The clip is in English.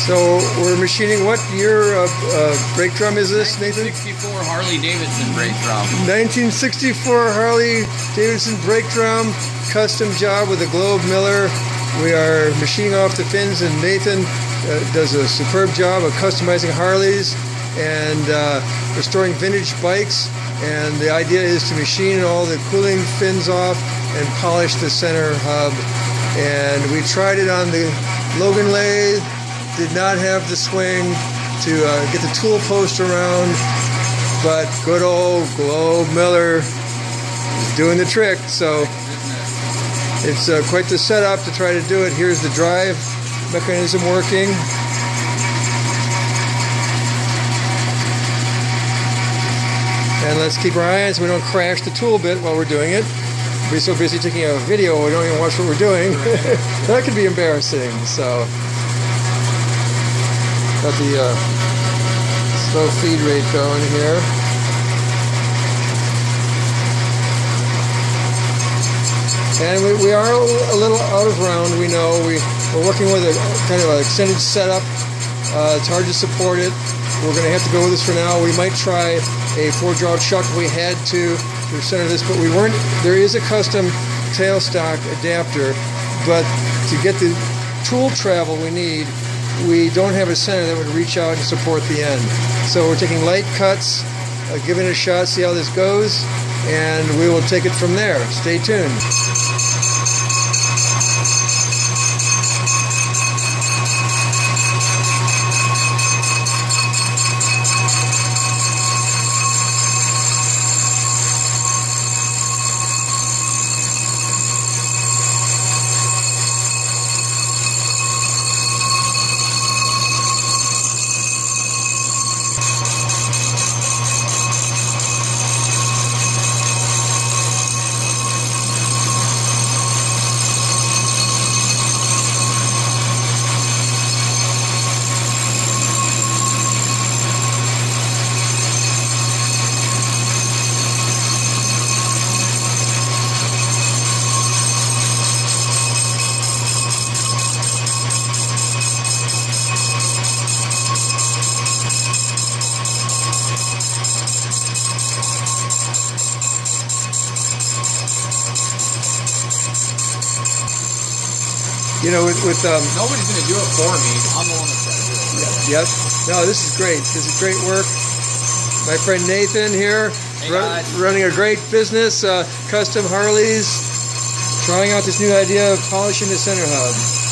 So we're machining what year brake drum is this, Nathan? 1964 Harley Davidson brake drum. 1964 Harley Davidson brake drum, custom job with a Globe Miller. We are machining off the fins, and Nathan does a superb job of customizing Harleys and restoring vintage bikes. And the idea is to machine all the cooling fins off and polish the center hub. And we tried it on the Logan lathe. Did not have the swing to get the tool post around, but good old Globe Miller is doing the trick. So it's quite the setup to try to do it. Here's the drive mechanism working. And let's keep our eyes so we don't crash the tool bit while we're doing it. We're so busy taking a video we don't even watch what we're doing. That could be embarrassing. So got the slow feed rate going here. And we are a little out of round, we know. We're working with a kind of an extended setup. It's hard to support it. We're going to have to go with this for now. We might try a 4-jaw chuck if we had to center this, but we weren't. There is a custom tailstock adapter, but to get the tool travel we need, we don't have a center that would reach out and support the end. So we're taking light cuts, giving it a shot, see how this goes, and we will take it from there. Stay tuned. You know, with nobody's going to do it for me. I'm the one that's going to do it. Yep. No, this is great. This is great work. My friend Nathan here, running a great business, custom Harleys, trying out this new idea of polishing the center hub.